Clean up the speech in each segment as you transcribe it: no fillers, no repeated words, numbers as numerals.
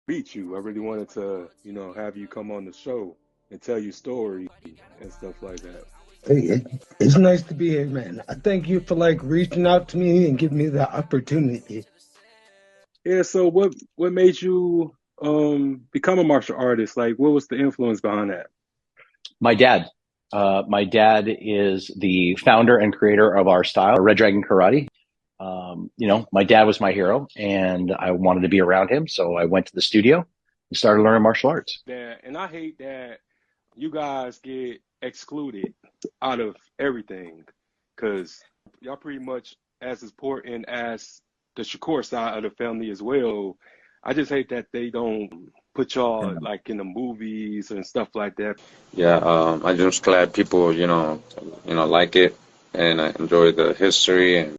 meet you. I really wanted to, have you come on the show and tell your story and stuff like that. Hey, it's nice to be here, man. I thank you for like reaching out to me and giving me the opportunity. Yeah, so what made you become a martial artist? Like what was the influence behind that? My dad. My dad is the founder and creator of our style, Red Dragon Karate. My dad was my hero, and I wanted to be around him, so I went to the studio and started learning martial arts. That and I hate that you guys get excluded out of everything because y'all pretty much as important as the Shakur side of the family as well. I just hate that they don't put y'all like in the movies and stuff like that. Yeah, I'm just glad people, like it and I enjoy the history and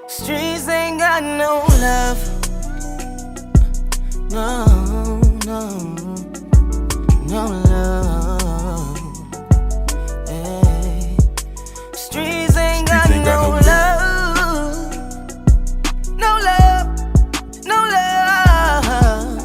Streets ain't got no love, no, no, no love. Hey. Streets ain't got no love, no love, no love.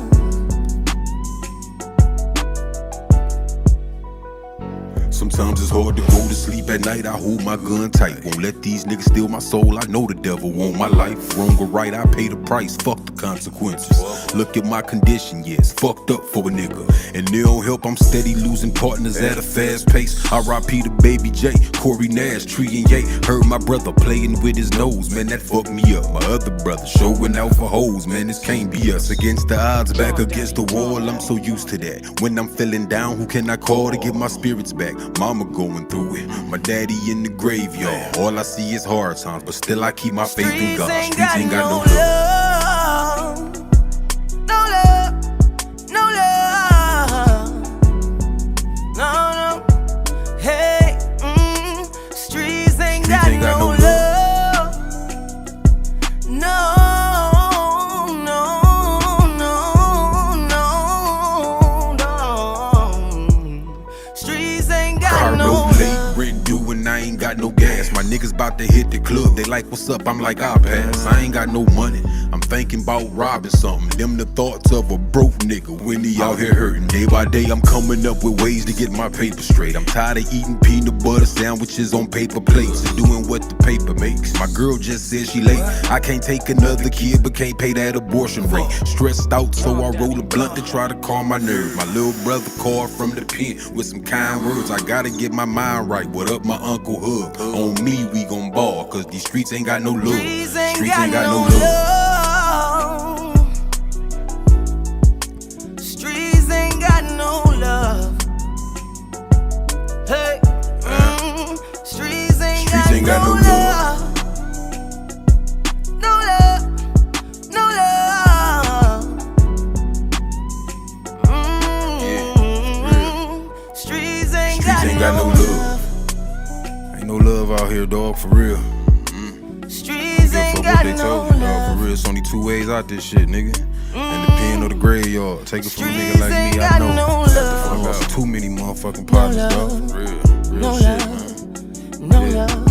Sometimes it's hard to go to sleep at night. I hold my gun tight. Won't let these niggas steal my soul. I know the devil want my life. Wrong or right, I pay the price. Fuck the consequences. Look at my condition, yes, fucked up for a nigga. And they don't help, I'm steady losing partners at a fast pace. R.I.P. to Baby J, Corey Nash, Tree and Ye. Heard my brother playing with his nose, man, that fucked me up. My other brother showing out for hoes, man, this can't be us. Against the odds, back against the wall, I'm so used to that. When I'm feeling down, who can I call to get my spirits back? Mama going through it, my daddy in the graveyard. All I see is hard times, but still I keep my faith in God. Streets ain't got no love. No love, no love, no, no. Hey, streets ain't got no love. No, no, no, no, no. Streets ain't got no love. Late rent due and I ain't got no gas. My niggas about to hit the club, they like, what's up? I'm like, I'll pass. I ain't got no money, I'm thinking about robbing something. Them the thoughts of a broke nigga when he out here hurting. Day by day I'm coming up with ways to get my paper straight. I'm tired of eating peanut butter sandwiches on paper plates and doing what the paper makes. My girl just said she late. I can't take another kid but can't pay that abortion rate. Stressed out so I roll a blunt to try to calm my nerve. My little brother called from the pen with some kind words. I gotta get my mind right. What up, my Uncle Hug? On me, we gon' ball, cause these streets ain't got no love. Streets ain't got no love. Streets ain't got no love. Hey, streets ain't got no love. No love, no love. Streets ain't got no love. Ain't no love out here, dog, for real. Streets ain't Fuck got what they no told you, dog, love. for real. It's only two ways out this shit, nigga. And the pen or the graveyard. Take it from a nigga like Streets me, ain't I know. got no I love. lost too many motherfucking partners, dog, for real. No Real shit, love, man. no Yeah. love,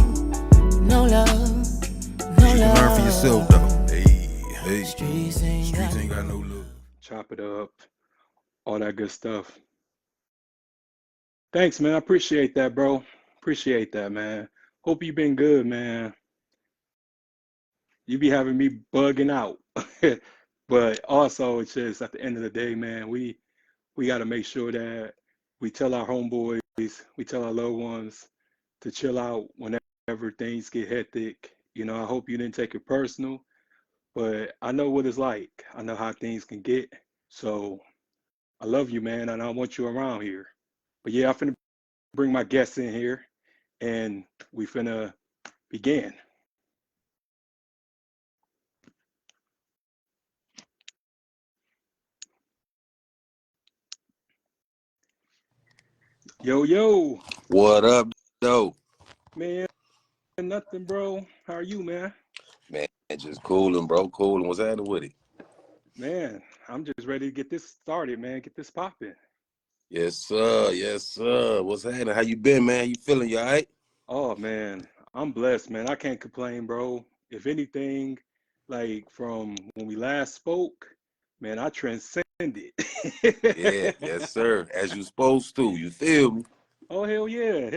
no love, no You can learn for yourself, though. Hey, Streets ain't got streets ain't got no love. Chop it up, all that good stuff. Thanks, man. I appreciate that, bro. Appreciate that, man. Hope you been good, man. You be having me bugging out. But also it's just at the end of the day, man, we gotta make sure that we tell our homeboys, we tell our loved ones to chill out whenever things get hectic. I hope you didn't take it personal, but I know what it's like. I know how things can get. So I love you, man, and I want you around here. But yeah, I'm finna bring my guests in here and we finna begin. Yo, yo. What up? though? Man, nothing, bro. How are you, man? Man, just cooling, bro. Cooling. What's happening with it? Man, I'm just ready to get this started, man. Get this popping. Yes, sir. Yes, sir. What's happening? How you been, man? You feeling you all right? Oh man, I'm blessed, man. I can't complain, bro. If anything, like from when we last spoke, man, I transcended. Yeah, yes, sir. As you supposed to. You feel me? Oh hell yeah,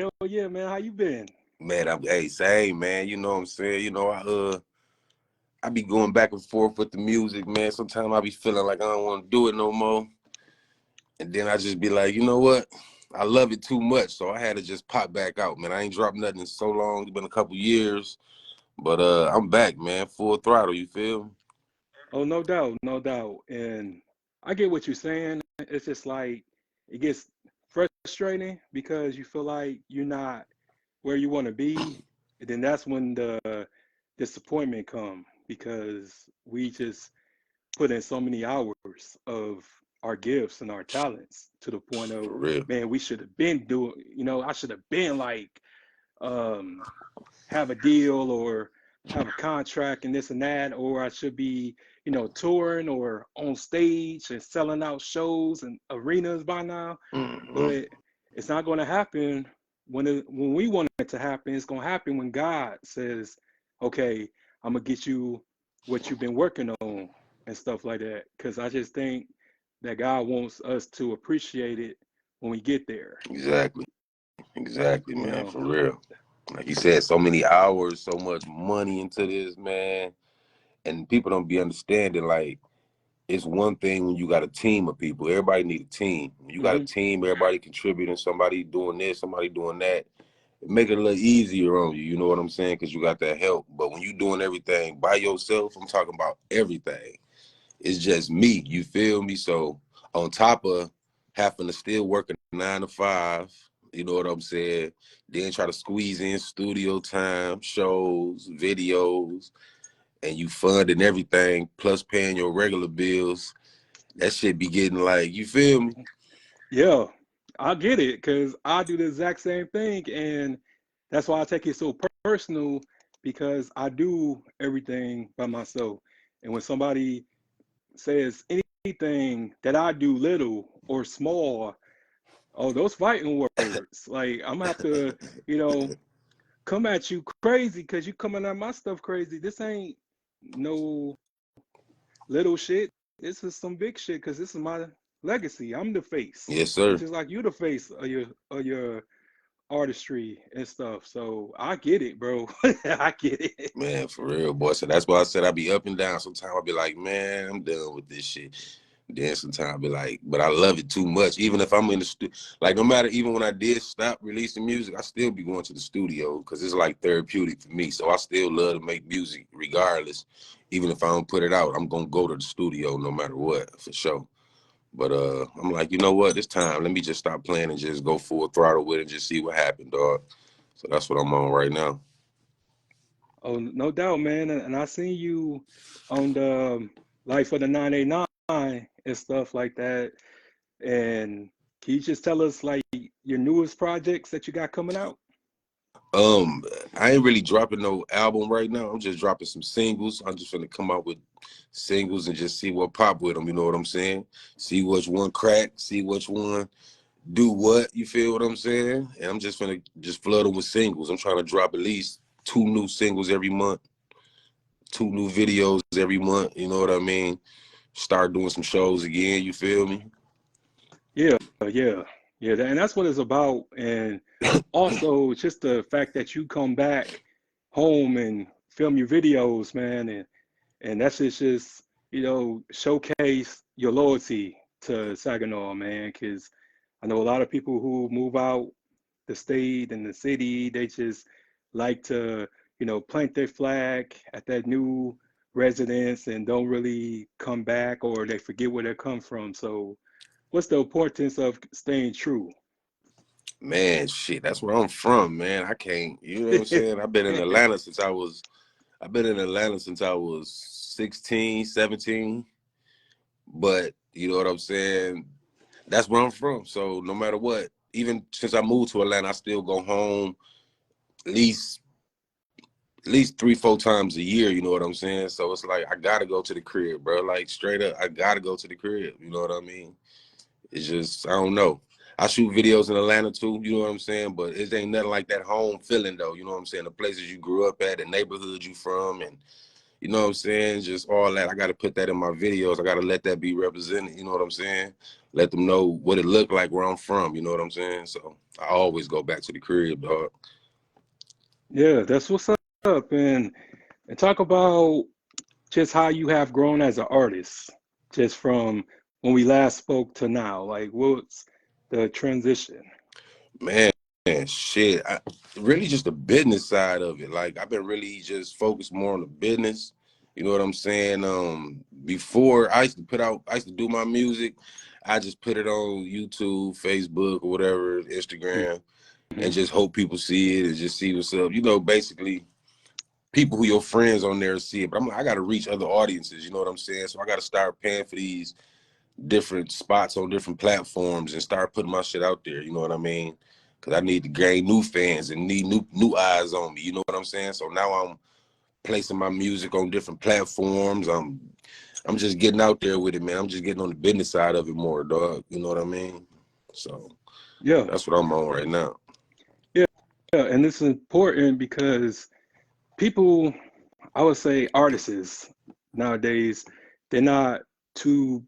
man. How you been? Man, hey, same, man. You know what I'm saying? You know, I be going back and forth with the music, man. Sometimes I be feeling like I don't want to do it no more. And then I just be like, you know what? I love it too much, so I had to just pop back out, man. I ain't dropped nothing in so long. It's been a couple years. But I'm back, man. Full throttle, you feel me? Oh, no doubt, no doubt. And I get what you're saying. It's just like it gets frustrating because you feel like you're not where you want to be. And then that's when the disappointment come because we just put in so many hours of our gifts and our talents to the point of, For real. man, we should have been doing, I should have been like um have a deal or have a contract and this and that, or I should be, touring or on stage and selling out shows and arenas by now. Mm-hmm. But it's not going to happen when we want it to happen. It's going to happen when God says, "Okay, I'm gonna get you what you've been working on and stuff like that." Because I just think that God wants us to appreciate it when we get there. Exactly. Exactly, You man. know. For real. Like you said, so many hours, so much money into this, man. And people don't be understanding, like, it's one thing when you got a team of people. Everybody need a team. When you got a Hmm. team, everybody contributing, somebody doing this, somebody doing that. It make it a little easier on you, you know what I'm saying? Because you got that help. But when you doing everything by yourself, I'm talking about everything. It's just me, you feel me? So on top of having to still work a 9 to 5, you know what I'm saying? Then try to squeeze in studio time, shows, videos, and you funding everything, plus paying your regular bills. That shit be getting like, you feel me? Yeah, I get it because I do the exact same thing, and that's why I take it so personal because I do everything by myself. And when somebody says anything that I do little or small, oh, those fighting words. Like I'm gonna have to, you know, come at you crazy because you coming at my stuff crazy. This ain't no little shit. This is some big shit because this is my legacy. I'm the face. Yes, It's sir. just like you the face of your artistry and stuff. So I get it, bro. I get it. Man, for real, boy. So that's why I said I be up and down. Sometimes I be like, man, I'm done with this shit. Then sometimes I be like, but I love it too much. Even if I'm in the studio, like no matter, even when I did stop releasing music, I still be going to the studio because it's like therapeutic for me. So I still love to make music regardless. Even if I don't put it out, I'm gonna go to the studio no matter what, for sure. But I'm like, you know what? It's time. Let me just stop playing and just go full throttle with it and just see what happened, dog. So that's what I'm on right now. Oh, no doubt, man. And I seen you on the Life of the 989 and stuff like that. And can you just tell us like your newest projects that you got coming out? I ain't really dropping no album right now. I'm just dropping some singles. I'm just gonna come out with singles and just see what pop with them. You know what I'm saying? See which one crack. See which one do what. You feel what I'm saying? And I'm just gonna just flood them with singles. I'm trying to drop at least 2 new singles every month, 2 new videos every month. You know what I mean? Start doing some shows again. You feel me? Yeah, yeah, yeah. And that's what it's about. And also just the fact that you come back home and film your videos, man, and that's just showcase your loyalty to Saginaw, man, because I know a lot of people who move out the state and the city, they just like to, plant their flag at that new residence and don't really come back or they forget where they come from. So what's the importance of staying true? Man, shit, that's where I'm from, man. I can't, you know what I'm saying? I've been in Atlanta since I was 16, 17. But you know what I'm saying? That's where I'm from. So no matter what, even since I moved to Atlanta, I still go home at least 3-4 times a year, you know what I'm saying? So it's like I gotta go to the crib, bro. Like straight up, I gotta go to the crib, you know what I mean? It's just, I don't know. I shoot videos in Atlanta too, you know what I'm saying? But it ain't nothing like that home feeling though, you know what I'm saying? The places you grew up at, the neighborhood you from, and you know what I'm saying? Just all that. I gotta put that in my videos. I gotta let that be represented, you know what I'm saying? Let them know what it looked like where I'm from, you know what I'm saying? So I always go back to the crib, dog. Yeah, that's what's up. And talk about just how you have grown as an artist, just from when we last spoke to now. Like, what's the transition? Man, shit. Really just the business side of it. Like I've been really just focused more on the business. You know what I'm saying? Before I used to do my music. I just put it on YouTube, Facebook, or whatever, Instagram, and Mhm. just hope people see it and just see what's up. You know, basically people who your friends on there see it. But I'm like, I gotta reach other audiences, you know what I'm saying? So I gotta start paying for these different spots on different platforms and start putting my shit out there. You know what I mean? Because I need to gain new fans and need new eyes on me. You know what I'm saying? So now I'm placing my music on different platforms. I'm just getting out there with it, man. I'm just getting on the business side of it more, dog. You know what I mean? So Yeah, that's what I'm on right now. yeah, yeah. And it's important because people, I would say artists nowadays, they're not too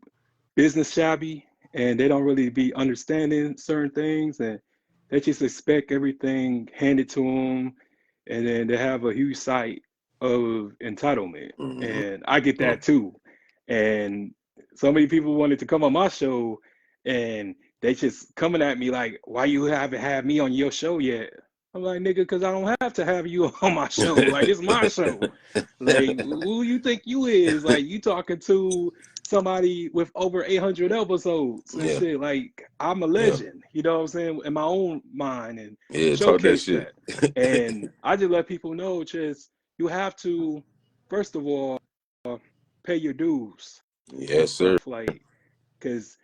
business shabby and they don't really be understanding certain things and they just expect everything handed to them and then they have a huge sight of entitlement. Mm-hmm. And I get that too. And so many people wanted to come on my show and they just coming at me like, why you haven't had me on your show yet? I'm like, nigga, because I don't have to have you on my show. Like, it's my show. Like, who you think you is? Like, you talking to somebody with over 800 episodes and Yeah, shit. Like, I'm a yeah, legend, you know what I'm saying, in my own mind and yeah. Talk that showcase shit. that. And I just let people know, just you have to, first of all, pay your dues and Yes, sir. stuff. Like, because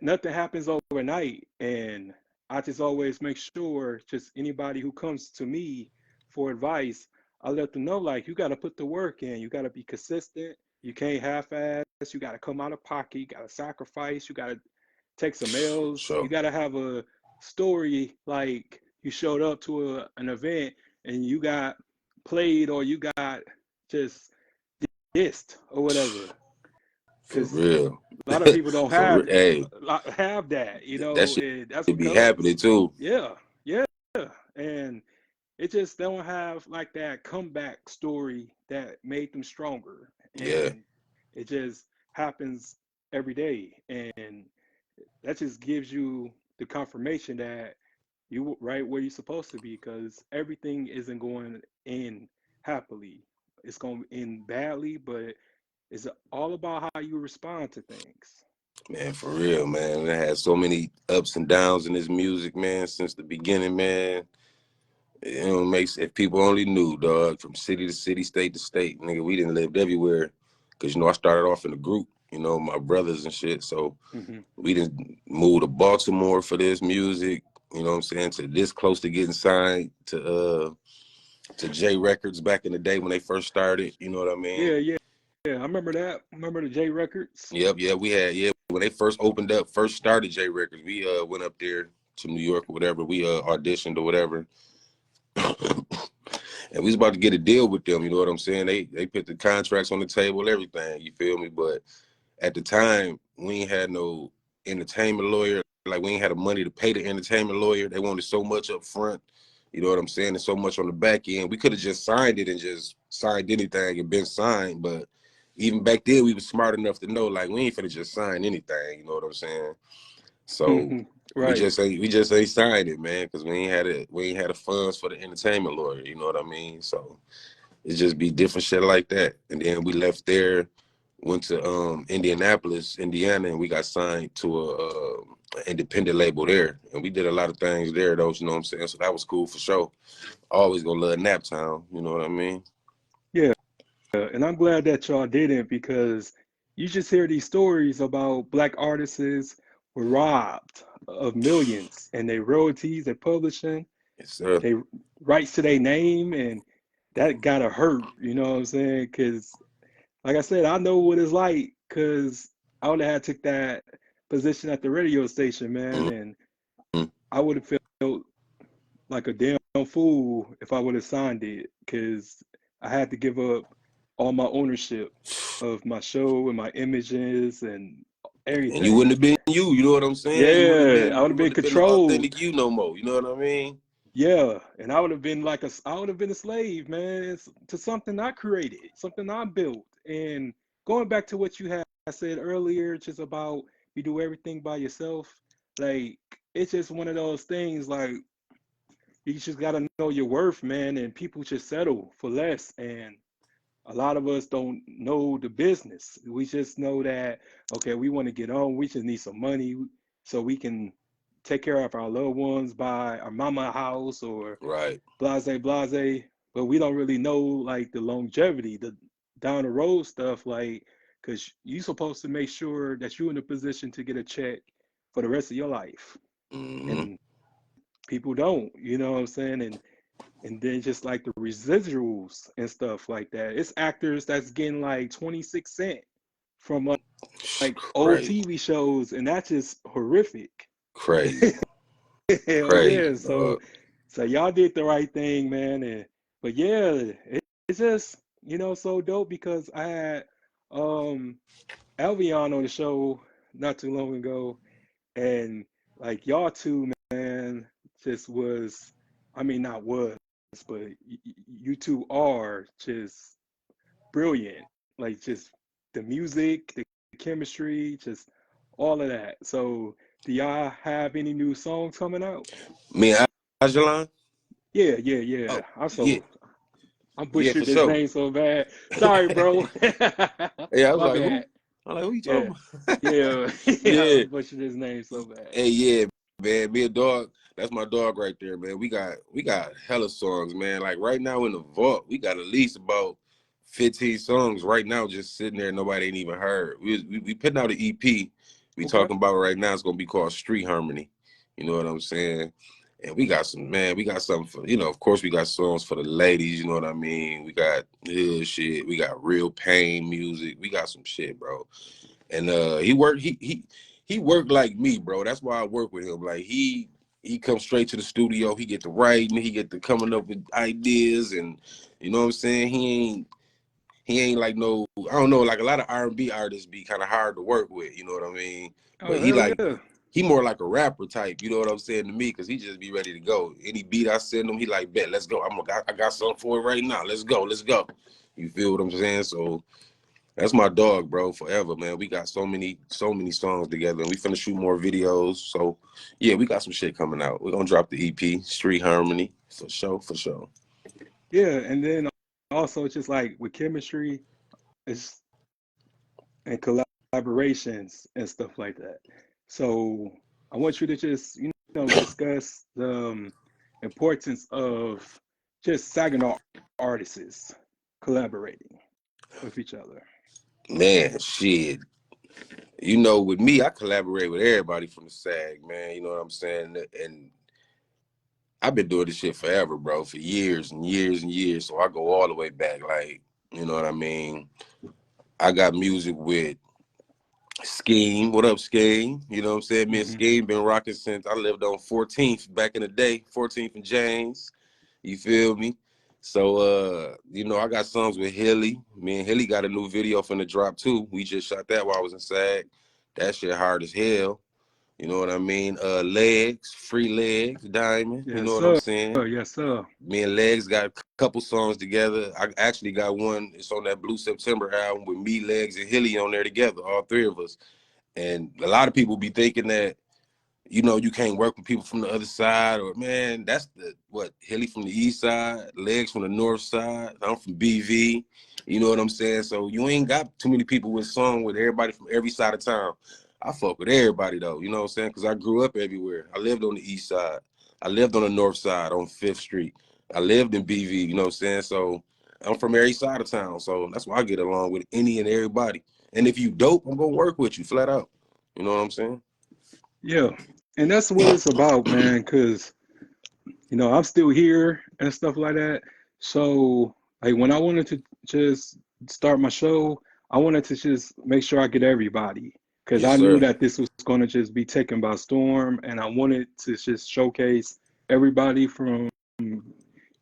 nothing happens overnight. And I just always make sure just anybody who comes to me for advice, I let them know like you got to put the work in. You got to be consistent. You can't half-ass. You got to come out of pocket. You got to sacrifice. You got to take some L's. You Sure. got to have a story like you showed up to an event and you got played or you got just dissed or whatever. For Because real. a lot of people don't For real. Hey, have that, you that know, shit and that's be because happening too. yeah, yeah, and it just don't have like that comeback story that made them stronger, Yeah, and it just happens every day, and that just gives you the confirmation that you right where you're supposed to be, because everything isn't going in happily. It's going to end badly, but it's all about how you respond to things. man, for real, man. It had so many ups and downs in this music, man, since the beginning, man. You know, makes if people only knew, dog, from city to city, state to state, nigga, we didn't live everywhere. Cause you know, I started off in a group, you know, my brothers and shit. So Hmm. we didn't move to Baltimore for this music, you know what I'm saying, to this close to getting signed to J Records back in the day when they first started, you know what I mean? Yeah, yeah, yeah. I remember that. I remember the J Records. Yep, yeah, we had, yeah, when they first opened up, first started J Records, we went up there to New York or whatever, we auditioned or whatever. And we was about to get a deal with them, you know what I'm saying? They put the contracts on the table, everything, you feel me? But at the time, we ain't had no entertainment lawyer. Like we ain't had the money to pay the entertainment lawyer. They wanted so much up front, you know what I'm saying? And so much on the back end. We could have just signed it and just signed anything and been signed. But even back then, we was smart enough to know like we ain't finna just sign anything, you know what I'm saying? So Hmm. Right. we just ain't signed it, man, because we ain't had the funds for the entertainment lawyer, you know what I mean? So it just be different shit like that. And then we left there, went to Indianapolis, Indiana, and we got signed to a independent label there. And we did a lot of things there, though, you know what I'm saying? So that was cool for sure. Always gonna love Naptown, you know what I mean? Yeah. And I'm glad that y'all didn't, because you just hear these stories about black artists were robbed of millions, and they royalties, they publishing, Yes, sir. they rights to their name, and that gotta hurt. You know what I'm saying? Because like I said, I know what it's like. Because I would have took that position at the radio station, man, and Mhm. I would have felt like a damn fool if I would have signed it. Because I had to give up all my ownership of my show and my images and And you wouldn't everything. have been you know what I'm saying? Yeah, I would You have been wouldn't have been controlled. authentic you no more. You know what I mean? Yeah, and I would have been like I would have been a slave, man, to something I created, something I built. And going back to what you had said earlier, just about you do everything by yourself, like it's just one of those things, like you just gotta know your worth, man, and people just settle for less. And a lot of us don't know the business. We just know that, okay, we want to get on, we just need some money so we can take care of our loved ones, buy our mama a house or Right. blase blase, but we don't really know like the longevity, the down the road stuff, like because you're supposed to make sure that you're in a position to get a check for the rest of your life, Hmm. and people don't, you know what I'm saying? And then just like the residuals and stuff like that, it's actors that's getting like 26 cent from like old Crazy. TV shows, and that's just horrific. Crazy. Hell Crazy, yeah. dog. So y'all did the right thing, man. And but yeah, it's just, so dope because I had Alvion on the show not too long ago, and like y'all two, man, just was, I mean not was, but you two are just brilliant. Like just the music, the chemistry, just all of that. So do y'all have any new songs coming out? Me and Ajalon? Yeah. Oh, yeah. I'm Yeah, butchered for his sure. name so bad. Sorry, bro. Yeah, I was My like, bad. who? I'm like, who you Yeah. talking about? Yeah. Yeah, I Yeah. butchered his name so bad. Hey, yeah, man. Me a dog. That's my dog right there, man. We got hella songs, man. Like right now in the vault, we got at least about 15 songs right now just sitting there. Nobody ain't even heard. We putting out an EP. We Okay. talking about right now. It's gonna be called Street Harmony. You know what I'm saying? And we got we got something for, of course we got songs for the ladies, you know what I mean? We got hood shit, we got real pain music, we got some shit, bro. And he worked like me, bro. That's why I work with him. Like he comes straight to the studio, he get to writing, he get to coming up with ideas, and you know what I'm saying? He ain't like no, I don't know, like a lot of R&B artists be kind of hard to work with, you know what I mean? But Oh, hell yeah. he more like a rapper type, you know what I'm saying to me, because he just be ready to go. Any beat I send him, he like, bet, let's go. I got something for it right now. Let's go. You feel what I'm saying? So that's my dog, bro, forever, man. We got so many songs together, and we finna shoot more videos. So yeah, we got some shit coming out. We're gonna drop the EP, Street Harmony, for sure, for sure. Yeah, and then also just like with chemistry, it's and collaborations and stuff like that. So I want you to just, discuss the importance of just Saginaw artists collaborating with each other. Man, shit. With me, I collaborate with everybody from the SAG, man. You know what I'm saying? And I've been doing this shit forever, bro, for years and years and years. So I go all the way back. Like, you know what I mean? I got music with Scheme. What up, Scheme? You know what I'm saying? Me and Hmm. Scheme been rocking since I lived on 14th back in the day, 14th and James. You feel me? So, I got songs with Hilly. Me and Hilly got a new video from the drop too. We just shot that while I was in SAG. That shit hard as hell. You know what I mean? Legs, Free Legs, Diamond. You know Yes, what I'm sir. saying? Yes, sir. Me and Legs got a couple songs together. I actually got one. It's on that Blue September album with me, Legs, and Hilly on there together, all three of us. And a lot of people be thinking that, you can't work with people from the other side, or man, that's Hilly from the east side, Legs from the north side, I'm from BV, you know what I'm saying? So you ain't got too many people with song with everybody from every side of town. I fuck with everybody though, you know what I'm saying? Because I grew up everywhere. I lived on the east side. I lived on the north side on 5th Street. I lived in BV, you know what I'm saying? So I'm from every side of town. So that's why I get along with any and everybody. And if you dope, I'm gonna work with you flat out. You know what I'm saying? Yeah. And that's what it's about, man, because I'm still here and stuff like that. So, like, when I wanted to just start my show, I wanted to just make sure I get everybody because Yes, I knew sir. that this was going to just be taken by storm, and I wanted to just showcase everybody from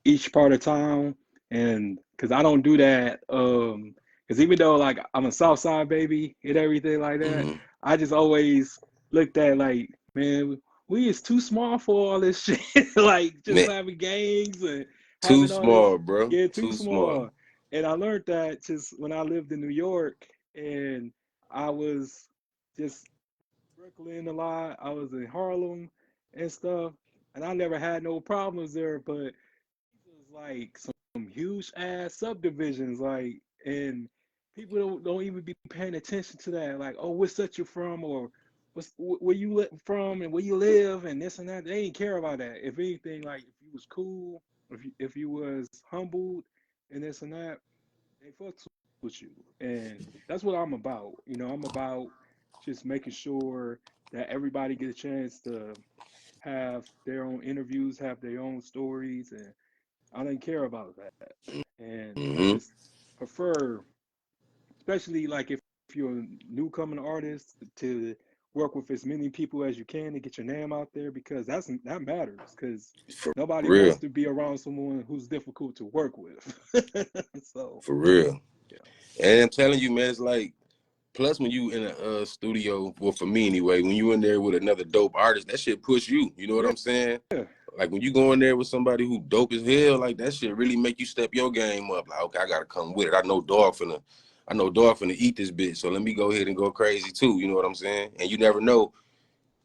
each part of town. And because I don't do that, because even though like I'm a South Side baby and everything like that, Hmm. I just always looked at like, man, we is too small for all this shit. Like just Man, having gangs and too having all this, small, bro. yeah, too Too small. small. And I learned that just when I lived in New York and I was just Brooklyn a lot. I was in Harlem and stuff, and I never had no problems there. But it was like some huge ass subdivisions, like, and people don't even be paying attention to that. Like, oh, what set you from, or where you from, and where you live, and this and that. They ain't care about that. If anything, like, if you was cool, if you was humbled, and this and that, they fucks with you. And that's what I'm about. I'm about just making sure that everybody get a chance to have their own interviews, have their own stories, and I don't care about that. And I Hmm. just prefer, especially like if you're a newcomer artist, to work with as many people as you can to get your name out there because that matters. Because For nobody wants real. to be around someone who's difficult to work with. So For real. yeah. And I'm telling you, man, it's like, plus when you in a studio, well, for me anyway, when you in there with another dope artist, that shit push you. You know what Yeah. I'm saying? Like when you go in there with somebody who dope as hell, like that shit really make you step your game up. Like, okay, I gotta come with it. I know dog finna eat this bitch, so let me go ahead and go crazy too. You know what I'm saying? And you never know,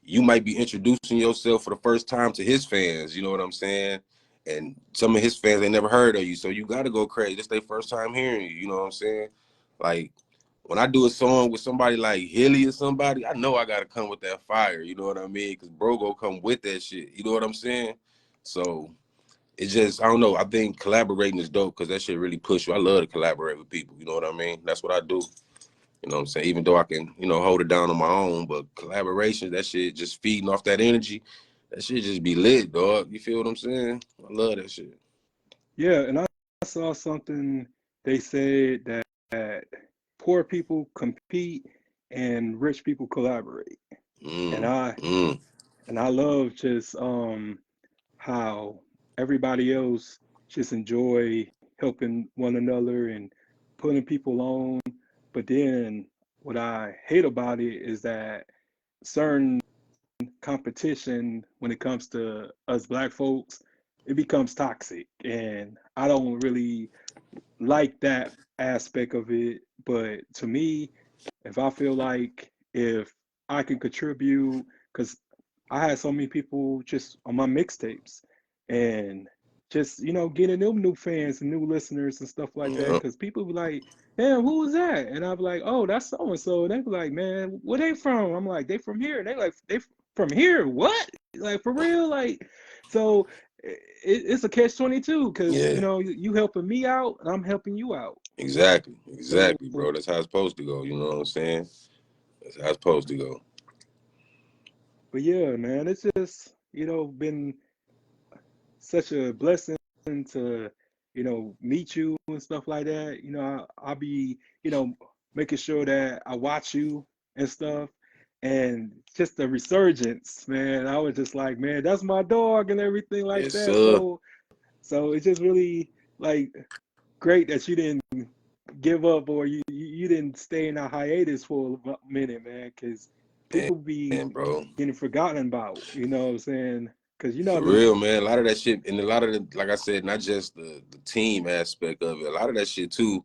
you might be introducing yourself for the first time to his fans. You know what I'm saying? And some of his fans, they never heard of you, so you gotta go crazy. It's their first time hearing you. You know what I'm saying? Like when I do a song with somebody like Hilly or somebody, I know I gotta come with that fire. You know what I mean? Because bro go come with that shit. You know what I'm saying? So it's just, I don't know. I think collaborating is dope because that shit really push you. I love to collaborate with people. You know what I mean? That's what I do. You know what I'm saying? Even though I can, hold it down on my own, but collaboration, that shit just feeding off that energy, that shit just be lit, dog. You feel what I'm saying? I love that shit. Yeah, and I saw something they said that poor people compete and rich people collaborate. And Mm, I mm. and I love just how everybody else just enjoy helping one another and putting people on. But then what I hate about it is that certain competition when it comes to us black folks, it becomes toxic. And I don't really like that aspect of it. But to me, if I feel like if I can contribute, because I had so many people just on my mixtapes and just, getting them new fans and new listeners and stuff like that. Yeah. Because people be like, man, who was that? And I'd be like, oh, that's so and so. And they be like, man, where they from? I'm like, they from here. And they like, they from here? What? Like, for real? Like, so it's a catch-22 because Yeah. you helping me out and I'm helping you out. Exactly. So, Exactly, bro. That's how it's supposed to go. You know what I'm saying? That's how it's supposed to go. but yeah, man, it's just been such a blessing to meet you and stuff like that. I'll be making sure that I watch you and stuff. And just the resurgence, man. I was just like, man, that's my dog and everything like Yes, that. sir. So it's just really like great that you didn't give up or you didn't stay in a hiatus for a minute, man, because people be And bro. getting forgotten about. You know what I'm saying? Because For real, man. A lot of that shit, and a lot of the, like I said, not just the team aspect of it. A lot of that shit too,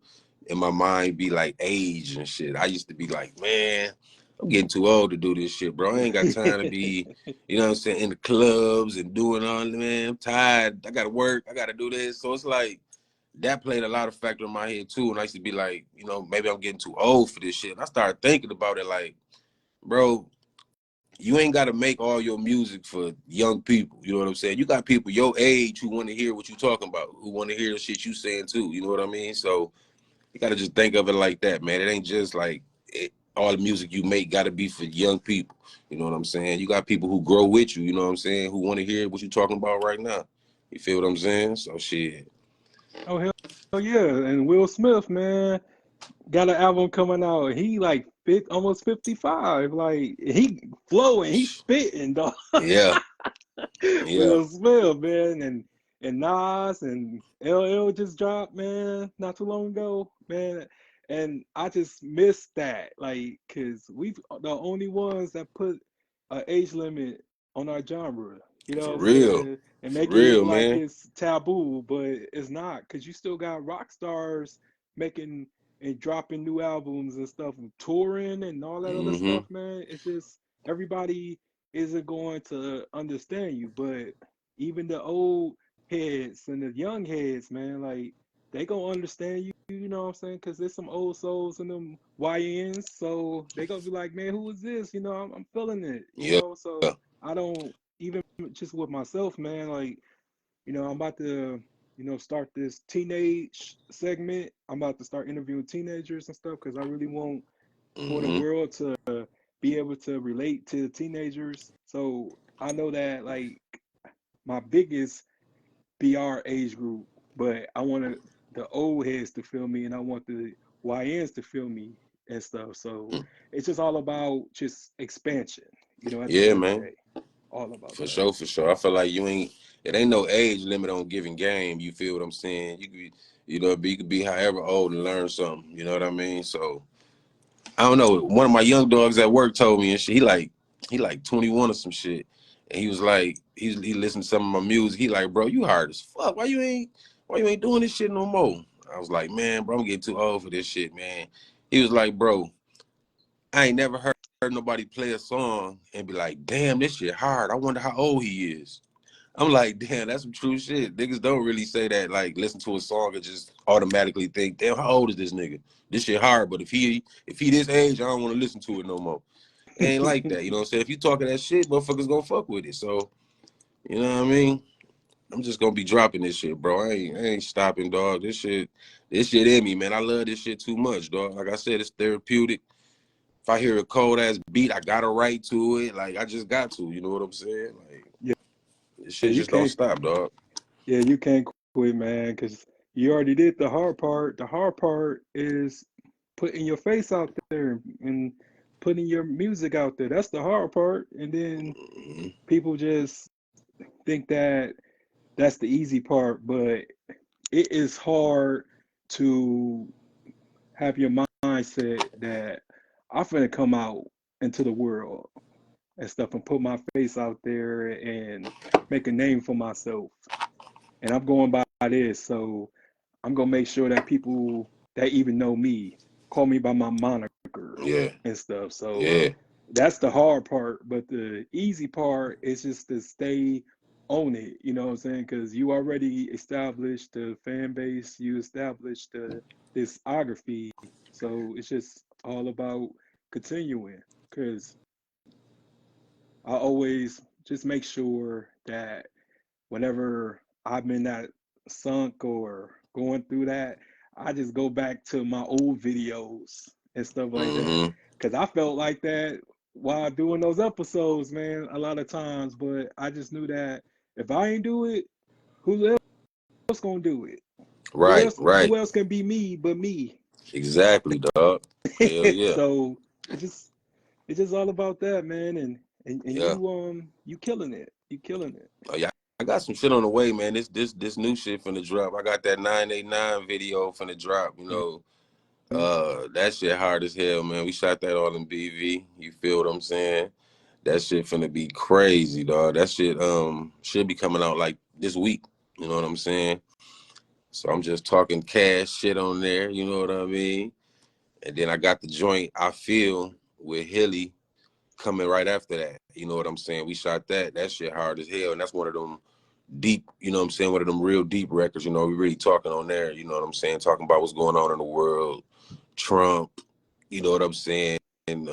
in my mind, be like age and shit. I used to be like, man, I'm getting too old to do this shit, bro. I ain't got time to be, you know what I'm saying, in the clubs and doing all that, man. I'm tired. I gotta work. I gotta do this. So it's like that played a lot of factor in my head too. And I used to be like, maybe I'm getting too old for this shit. And I started thinking about it like, bro, you ain't got to make all your music for young people. You know what I'm saying? You got people your age who want to hear what you talking about, who want to hear the shit you saying too. You know what I mean? So you got to just think of it like that, man. It ain't just like all the music you make got to be for young people. You know what I'm saying? You got people who grow with you, you know what I'm saying, who want to hear what you're talking about right now. You feel what I'm saying? So shit. Oh hell yeah! And Will Smith, man, got an album coming out. He like almost 55. Like he flowing, he spitting, dog. Yeah. Yeah. Will Smith, man, and Nas and LL just dropped, man, not too long ago, man. And I just missed that, like, cause we've the only ones that put an age limit on our genre. You know For what I'm real. saying? And For make it look real, like man. it's taboo, but it's not, cause you still got rock stars making and dropping new albums and stuff, and touring and all that other Mm-hmm. stuff, man. It's just everybody isn't going to understand you, but even the old heads and the young heads, man, like they gonna understand you. You know what I'm saying? Because there's some old souls in them YNs, so they gonna be like, man, who is this? You know, I'm feeling it. You Yeah. know, so I don't even just with myself, man. Like, you know, I'm about to, you know, start this teenage segment. I'm about to start interviewing teenagers and stuff because I really want for the Mm-hmm. world to be able to relate to teenagers. So I know that like my biggest BR age group, but I wanted the old heads to feel me and I want the YNs to feel me and stuff. So it's just all about just expansion, you know, at the Yeah, end of the man. day. All about For that. sure, for sure. I feel like it ain't no age limit on giving game. You feel what I'm saying? You could be, you could be however old and learn something. You know what I mean? So I don't know. One of my young dogs at work told me and shit, he like 21 or some shit. And he was like, he listened to some of my music. He like, bro, you hard as fuck. Why you ain't doing this shit no more? I was like, man, bro, I'm getting too old for this shit, man. He was like, bro, I ain't never heard nobody play a song and be like, damn, this shit hard. I wonder how old he is. I'm like, damn, that's some true shit. Niggas don't really say that, like, listen to a song and just automatically think, damn, how old is this nigga? This shit hard, but if he this age, I don't want to listen to it no more. It ain't like that, you know what I'm saying? If you talking that shit, motherfuckers gonna fuck with it. So, you know what I mean? I'm just gonna be dropping this shit, bro. I ain't stopping, dog. This shit in me, man. I love this shit too much, dog. Like I said, it's therapeutic. If I hear a cold ass beat, I gotta write to it. Like I just got to, you know what I'm saying? Like Yeah, this yeah, shit you just don't can't. stop, dog. Yeah, you can't quit, man, because you already did the hard part. The hard part is putting your face out there and putting your music out there. That's the hard part. And then Mhm. people just think that that's the easy part, but it is hard to have your mindset that I'm finna come out into the world and stuff and put my face out there and make a name for myself. And I'm going by this, so I'm gonna make sure that people that even know me call me by my moniker Yeah, and stuff. So yeah, that's the hard part, but the easy part is just to stay on it. You know what I'm saying? Because you already established the fan base, you established the discography, so it's just all about continuing. Because I always just make sure that whenever I'm in that sunk or going through that, I just go back to my old videos and stuff like that. mm-hmm. Cause I felt like that while doing those episodes, man, a lot of times. But I just knew that if I ain't do it, who else gonna do it? Right, right, Who else can be me but me? exactly, dog. Hell yeah, So it just it's just all about that, man. And yeah. you killing it. You killing it. Oh yeah, I got some shit on the way, man. This new shit finna drop. I got that 989 video finna drop. You know, Mhm. that shit hard as hell, man. We shot that all in BV. You feel what I'm saying? That shit finna be crazy, dog. That shit should be coming out like this week. You know what I'm saying? So I'm just talking cash shit on there. You know what I mean? And then I got the joint I Feel with Hilly coming right after that. You know what I'm saying? We shot that. That shit hard as hell. And that's one of them deep, you know what I'm saying? One of them real deep records. You know, we really talking on there. You know what I'm saying? Talking about what's going on in the world. Trump, you know what I'm saying? And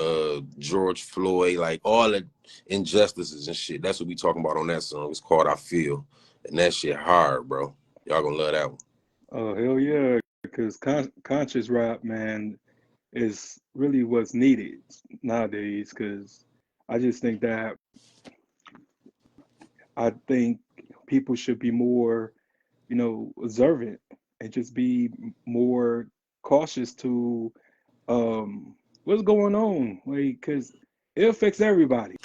George Floyd, like all the injustices and shit. That's what we talking about on that song. It's called I Feel. And that shit hard, bro. Y'all gonna love that one. Oh hell yeah, because conscious rap, man. is really what's needed nowadays. Because I just think that I think people should be more, observant and just be more cautious to what's going on, like, because it affects everybody,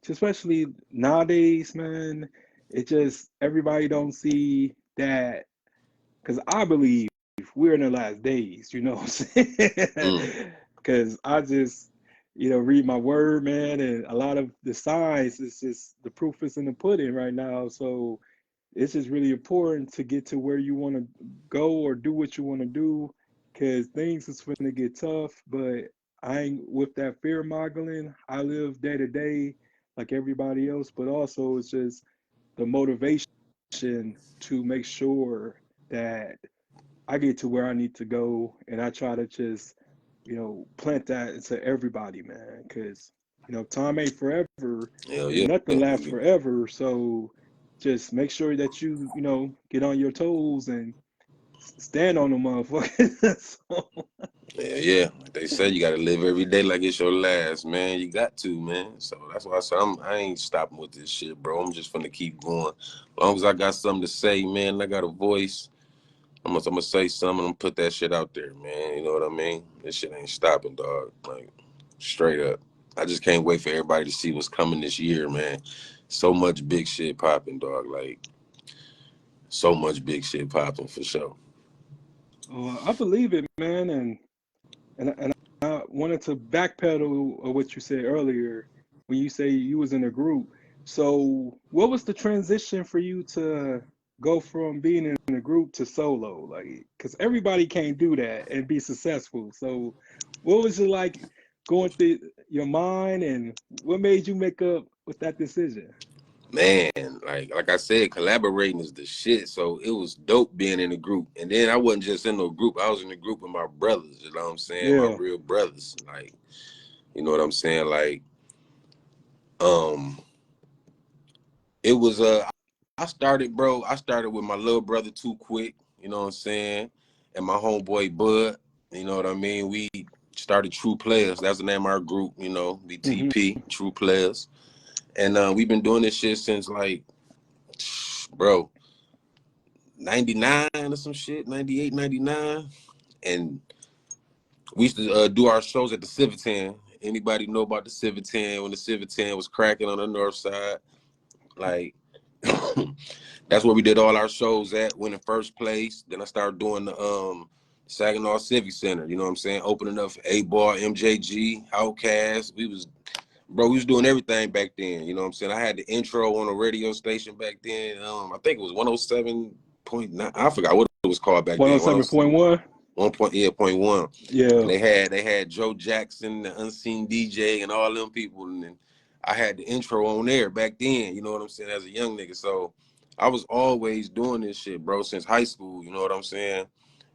especially nowadays, man. It just everybody don't see that because I believe we're in the last days, you know what I'm Mm. saying? Because I just, read my word, man, and a lot of the signs, it's just the proof is in the pudding right now. So it's just really important to get to where you want to go or do what you want to do because things is going to get tough. But I ain't with that fear modeling. I live day to day like everybody else, but also it's just the motivation to make sure that I get to where I need to go, and I try to just, plant that into everybody, man. Because time ain't forever, Hell and yeah. nothing lasts forever. So just make sure that you get on your toes and stand on them, motherfuckers. Yeah. Like they say, you gotta live every day like it's your last, man. You got to, man. So that's why I said I ain't stopping with this shit, bro. I'm just finna keep going. As long as I got something to say, man, I got a voice. I'm gonna say something and put that shit out there, man. You know what I mean? This shit ain't stopping, dog. Like, straight up. I just can't wait for everybody to see what's coming this year, man. So much big shit popping, dog. Like, so much big shit popping for sure. I believe it, man, and I wanted to backpedal of what you said earlier when you say you was in a group. So what was the transition for you to go from being in a group to solo? Like, because everybody can't do that and be successful. So what was it like going through your mind and what made you make up with that decision? Man, like I said, collaborating is the shit. So it was dope being in a group. And then I wasn't just in no group. I was in a group with my brothers, you know what I'm saying? My Yeah. real brothers. Like, you know what I'm saying? Like, um, it was I started with my little brother Too Quick, you know what I'm saying? And my homeboy Bud, you know what I mean? We started True Players. That's the name of our group, Hmm. BTP, True Players. And we've been doing this shit since like, bro, 99 or some shit, 98, 99. And we used to do our shows at the Civitan. Anybody know about the Civitan when the Civitan was cracking on the north side? Like, that's where we did all our shows at, went in first place. Then I started doing the Saginaw Civic Center, you know what I'm saying? Opening up for 8-Ball, MJG, Outkast. We was doing everything back then, you know what I'm saying? I had the intro on a radio station back then. I think it was 107.9. I forgot what it was called back then. 107.1. 1.1. Yeah. And they had Joe Jackson, the Unseen DJ, and all them people. And then I had the intro on there back then, you know what I'm saying, as a young nigga. So I was always doing this shit, bro, since high school, you know what I'm saying?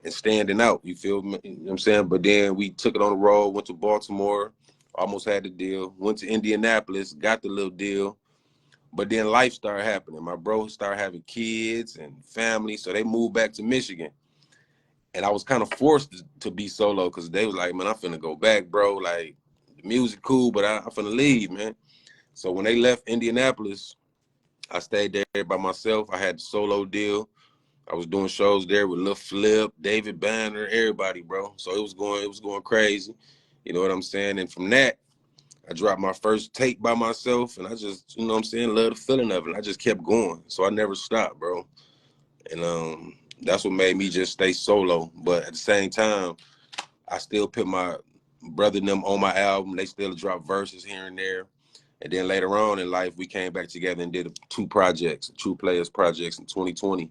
And standing out, you feel me? You know what I'm saying? But then we took it on the road, went to Baltimore, almost had the deal, went to Indianapolis, got the little deal. But then life started happening. My bro started having kids and family, so they moved back to Michigan. And I was kind of forced to be solo because they was like, man, I'm finna go back, bro. Like, the music cool, but I'm finna leave, man. So when they left Indianapolis, I stayed there by myself. I had the solo deal. I was doing shows there with Lil Flip, David Banner, everybody, bro. So it was going crazy. You know what I'm saying? And from that, I dropped my first tape by myself, and I just, you know what I'm saying, love the feeling of it. I just kept going. So I never stopped, bro. And that's what made me just stay solo. But at the same time, I still put my brother and them on my album. They still drop verses here and there. And then later on in life, we came back together and did two projects, True Players projects in 2020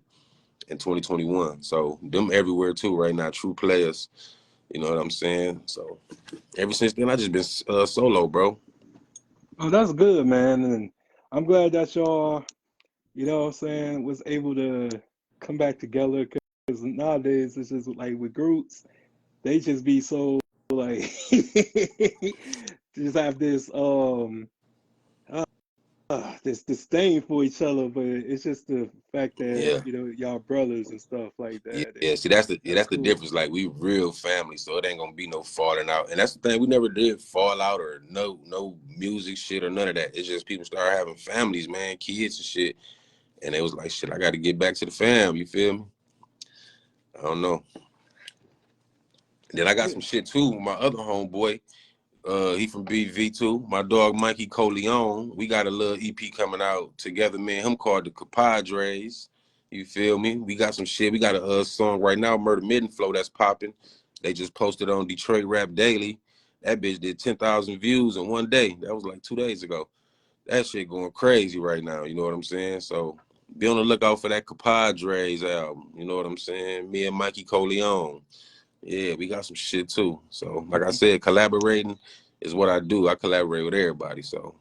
and 2021. So them everywhere too right now, True Players. You know what I'm saying? So ever since then, I just been solo, bro. Oh, that's good, man. And I'm glad that y'all, what I'm saying, was able to come back together because nowadays it's just like with groups, they just be so like just have this this disdain for each other, but it's just the fact that, Yeah. you know, y'all brothers and stuff like Yeah, that. yeah. And See, that's the that's cool. difference. Like, we real family, so it ain't gonna be no falling out. And that's the thing, we never did fall out or no music shit or none of that. It's just people start having families, man, kids and shit. And it was like, shit, I got to get back to the fam. You feel me? I don't know. Then I got some shit too. My other homeboy, he from BV2. My dog Mikey Coleon. We got a little EP coming out together, man. Him called the Compadres. You feel me? We got some shit. We got a song right now, Murder Midden Flow, that's popping. They just posted on Detroit Rap Daily. That bitch did 10,000 views in one day. That was like 2 days ago. That shit going crazy right now. You know what I'm saying? So be on the lookout for that Compadres album. You know what I'm saying? Me and Mikey Coleon. Yeah, we got some shit too. So, like I said, collaborating is what I do. I collaborate with everybody. So,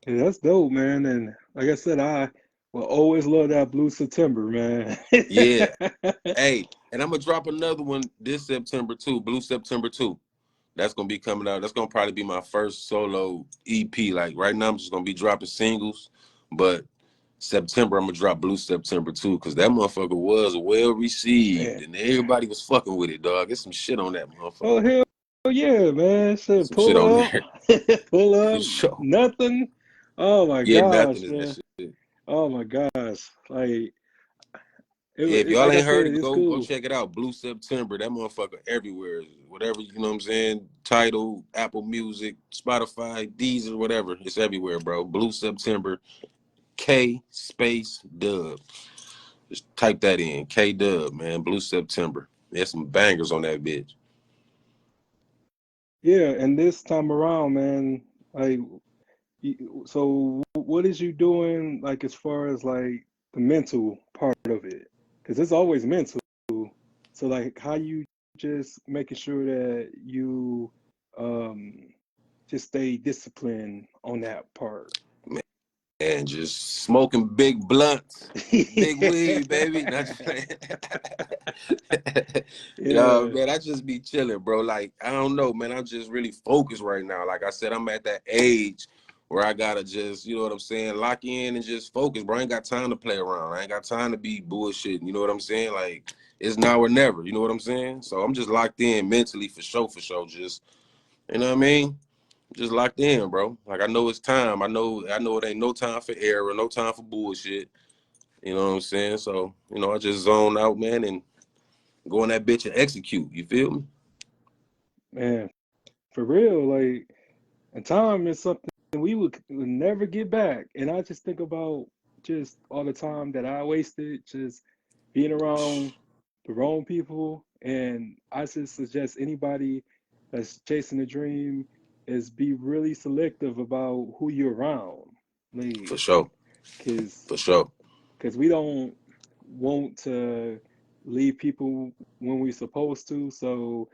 Yeah, that's dope, man. And like I said, I will always love that Blue September, man. yeah. Hey, and I'm going to drop another one this September too, Blue September 2. That's going to be coming out. That's going to probably be my first solo EP. Like right now, I'm just going to be dropping singles. But September, I'm going to drop Blue September 2 because that motherfucker was well received. Man. And everybody was fucking with it, dog. Get some shit on that motherfucker. Oh, hell yeah, man. Shit, Some pull shit on up. there. Pull For up. sure. Nothing. Oh, my Yeah, gosh, nothing is man. that shit. Oh, my gosh. Like, Yeah, if y'all like I ain't heard said, it, it's go cool. check it out. Blue September, that motherfucker everywhere. Whatever, you know what I'm saying? Tidal, Apple Music, Spotify, Deezer, whatever. It's everywhere, bro. Blue September, K space dub. Just type that in. K dub, man. Blue September. There's some bangers on that bitch. Yeah, and this time around, man, like, so what is you doing, like, as far as, like, the mental part of it? Because it's always mental. So, like, how you just making sure that you just stay disciplined on that part? And just smoking big blunts. Big weed, baby. Not just playing. Yeah. Man, I just be chilling, bro. Like, I don't know, man. I'm just really focused right now. Like I said, I'm at that age where I gotta just, you know what I'm saying, lock in and just focus, bro. I ain't got time to play around. I ain't got time to be bullshitting. You know what I'm saying? Like, it's now or never. You know what I'm saying? So I'm just locked in mentally for sure. Just, you know what I mean? Just locked in, bro. Like, I know it's time. I know it ain't no time for error, no time for bullshit. You know what I'm saying? So, you know, I just zone out, man, and go on that bitch and execute. You feel me? Man, for real, like, and time is something we would never get back. And I just think about just all the time that I wasted just being around the wrong people. And I just suggest anybody that's chasing a dream is be really selective about who you're around. Like, For sure. because For sure. we don't want to leave people when we're supposed to. So,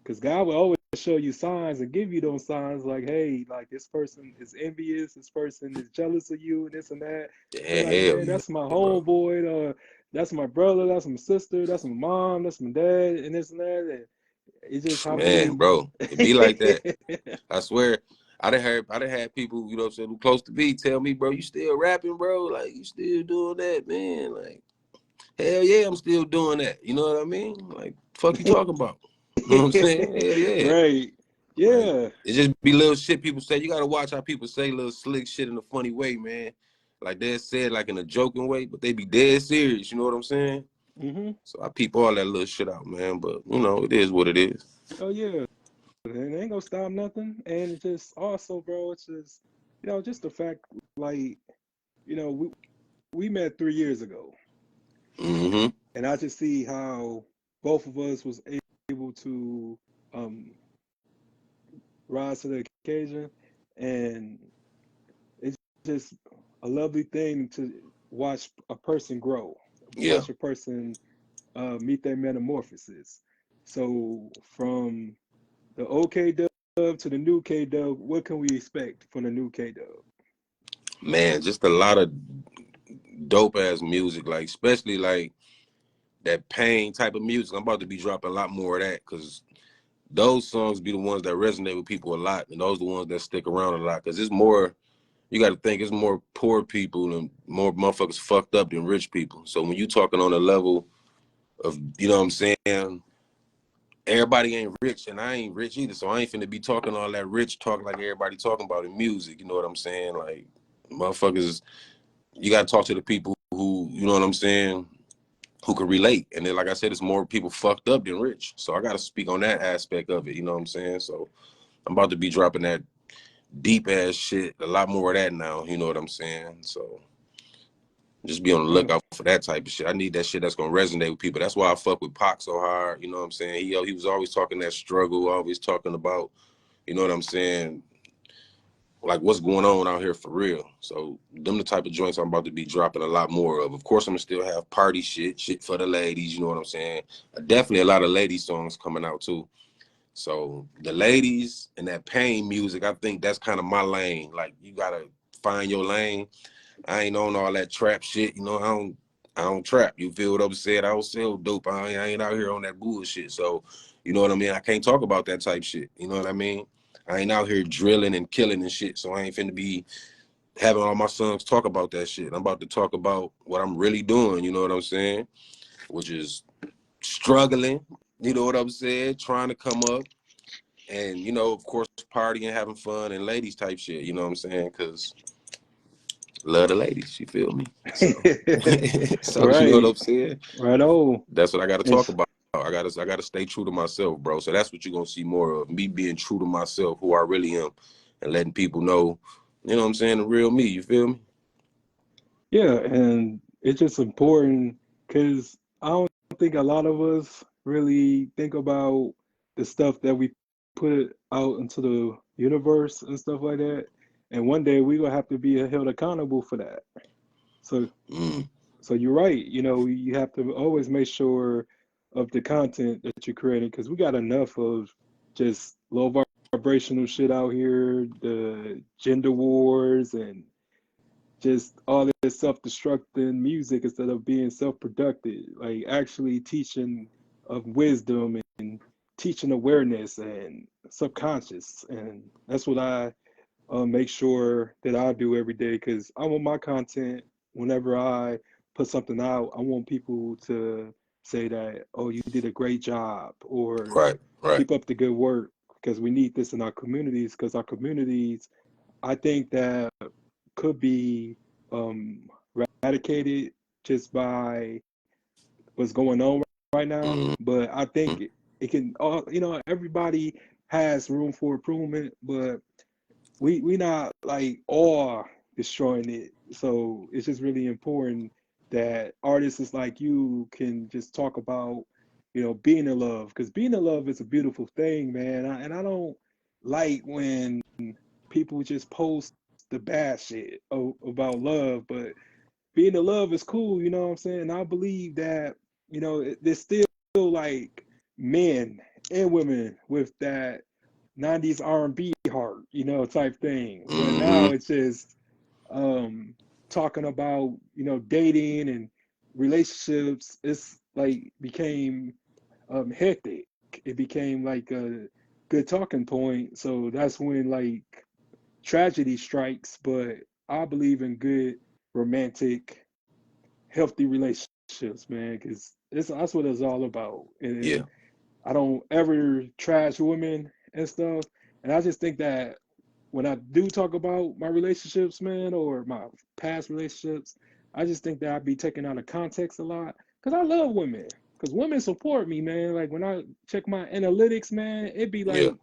because God will always show you signs and give you those signs like, hey, like this person is envious, this person is jealous of you, and this and that. Yeah, Like, hell man, yeah, that's my bro. homeboy, that's my brother, that's my sister, that's my mom, that's my dad, and this and that. And it's just how Man, many. bro, it be like that. I swear. I done had people, you know what I'm saying, who close to me tell me, bro, you still rapping, bro? Like, you still doing that, man? Like, hell yeah, I'm still doing that. You know what I mean? Like, fuck you talking about? You know what I'm saying? Hell yeah. Right. Yeah. Like, it just be little shit people say. You gotta watch how people say little slick shit in a funny way, man. Like they said, like in a joking way, but they be dead serious. You know what I'm saying? Mm-hmm. So I peep all that little shit out, man. But you know, it is what it is. Oh yeah. And it ain't gonna stop nothing. And it's just also, bro, it's just, just the fact, like, we met 3 years ago. Mm-hmm. And I just see how both of us was able to rise to the occasion, and it's just a lovely thing to watch a person grow, Yeah. watch a person meet their metamorphosis. So from the old K-Dub to the new K-Dub, what can we expect from the new K-Dub? Man, just a lot of dope ass music, like especially like that pain type of music. I'm about to be dropping a lot more of that because those songs be the ones that resonate with people a lot, and those are the ones that stick around a lot because it's more you got to think it's more poor people and more motherfuckers fucked up than rich people. So when you talking on a level of, you know what I'm saying, everybody ain't rich and I ain't rich either. So I ain't finna be talking all that rich talk like everybody talking about in music. You know what I'm saying? Like motherfuckers, you got to talk to the people who, you know what I'm saying, who can relate. And then, like I said, it's more people fucked up than rich. So I got to speak on that aspect of it. You know what I'm saying? So I'm about to be dropping that deep ass shit, a lot more of that now. You know what I'm saying? So just be on the lookout for that type of shit. I need that shit that's gonna resonate with people. That's why I fuck with Pac so hard. You know what I'm saying? He was always talking that struggle, always talking about, you know what I'm saying, like what's going on out here for real. So them the type of joints I'm about to be dropping a lot more of. Of course, I'm gonna still have party shit for the ladies. You know what I'm saying? Definitely a lot of lady songs coming out too. So the ladies and that pain music, I think that's kind of my lane. Like you gotta find your lane. I ain't on all that trap shit, you know. I don't trap. You feel what I'm saying? I don't sell dope. I ain't out here on that bullshit. So, you know what I mean? I can't talk about that type shit. You know what I mean? I ain't out here drilling and killing and shit. So I ain't finna be having all my sons talk about that shit. I'm about to talk about what I'm really doing. You know what I'm saying? Which is struggling. You know what I'm saying? Trying to come up. And, you know, of course, partying, having fun, and ladies type shit. You know what I'm saying? Because love the ladies, you feel me? So, so you know what I'm Right. saying? Right on. That's what I got to talk It's, about. I gotta stay true to myself, bro. So that's what you're gonna see more of, me being true to myself, who I really am, and letting people know, you know what I'm saying, the real me. You feel me? yeah, and it's just important because I don't think a lot of us really think about the stuff that we put out into the universe and stuff like that. And one day we're gonna have to be held accountable for that. So Mm. So you're right. You know, you have to always make sure of the content that you're creating because we got enough of just low vibrational shit out here, the gender wars and just all this self-destructing music instead of being self-productive, like actually teaching of wisdom and teaching awareness and subconscious. And that's what I make sure that I do every day because I want my content whenever I put something out, I want people to say that, oh, you did a great job or Right, right. keep up the good work because we need this in our communities because our communities, I think that could be um, eradicated just by what's going on right now. Mm. But I think it can, you know, everybody has room for improvement, but we not like all destroying it. So it's just really important that artists like you can just talk about, you know, being in love because being in love is a beautiful thing, man. And I don't like when people just post the bad shit about love, but being in love is cool, you know what I'm saying? I believe that, you know, there's still like men and women with that 90s R&B heart, you know, type thing. But now Mm-hmm. it's just talking about, you know, dating and relationships. It's like became hectic. It became like a good talking point. So that's when like tragedy strikes. But I believe in good romantic healthy relationships, man, because that's what it's all about. Yeah. And I don't ever trash women and stuff. And I just think that when I do talk about my relationships, man, or my past relationships, I just think that I'd be taken out of context a lot because I love women. Because women support me, man. Like when I check my analytics, man, it'd be Yeah. like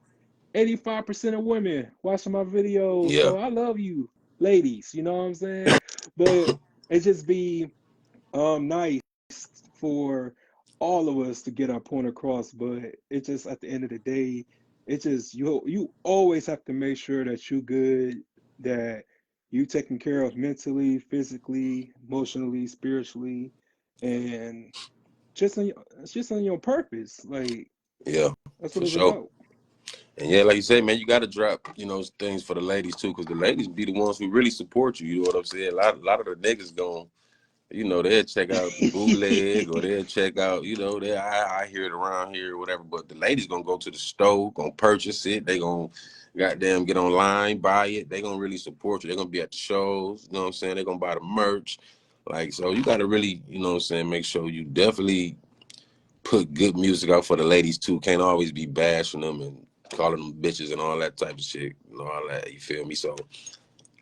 85% of women watching my videos. Yeah. So I love you, ladies. You know what I'm saying? But it just be nice for all of us to get our point across, but it just at the end of the day, it just you always have to make sure that you good, that you taken care of mentally, physically, emotionally, spiritually, and just on your, it's just on your purpose. Like Yeah. that's what For it's sure. about. And yeah, like you say, man, you got to drop, you know, things for the ladies too, because the ladies be the ones who really support you. You know what I'm saying? A lot of the niggas You know, they'll check out the bootleg or they'll check out, you know, I hear it around here or whatever. But the ladies gonna go to the store, gonna purchase it. They gonna goddamn get online, buy it. They gonna really support you. They're gonna be at the shows. You know what I'm saying? They're gonna buy the merch. Like, so you gotta really, you know what I'm saying, make sure you definitely put good music out for the ladies too. Can't always be bashing them and calling them bitches and all that type of shit. You know, all that, you feel me? So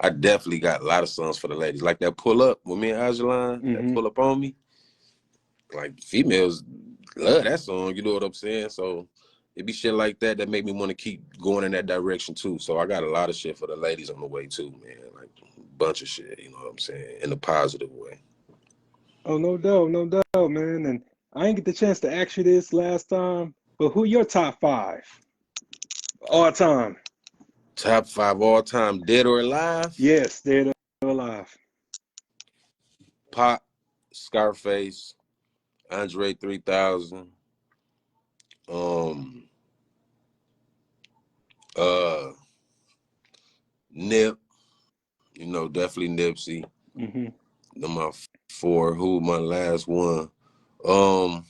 I definitely got a lot of songs for the ladies. Like that Pull Up with me and Ajalon, that Pull Up on Me. Like females love that song, you know what I'm saying? So it be shit like that that make me want to keep going in that direction too. So I got a lot of shit for the ladies on the way too, man. Like a bunch of shit, you know what I'm saying? In a positive way. Oh, no doubt, man. And I didn't get the chance to ask you this last time, but who your top 5 all time? Top 5 all time, dead or alive? Yes, dead or alive. Pop, Scarface, Andre 3000, Nip, you know, definitely Nipsey. My 4. Who my last one? I'll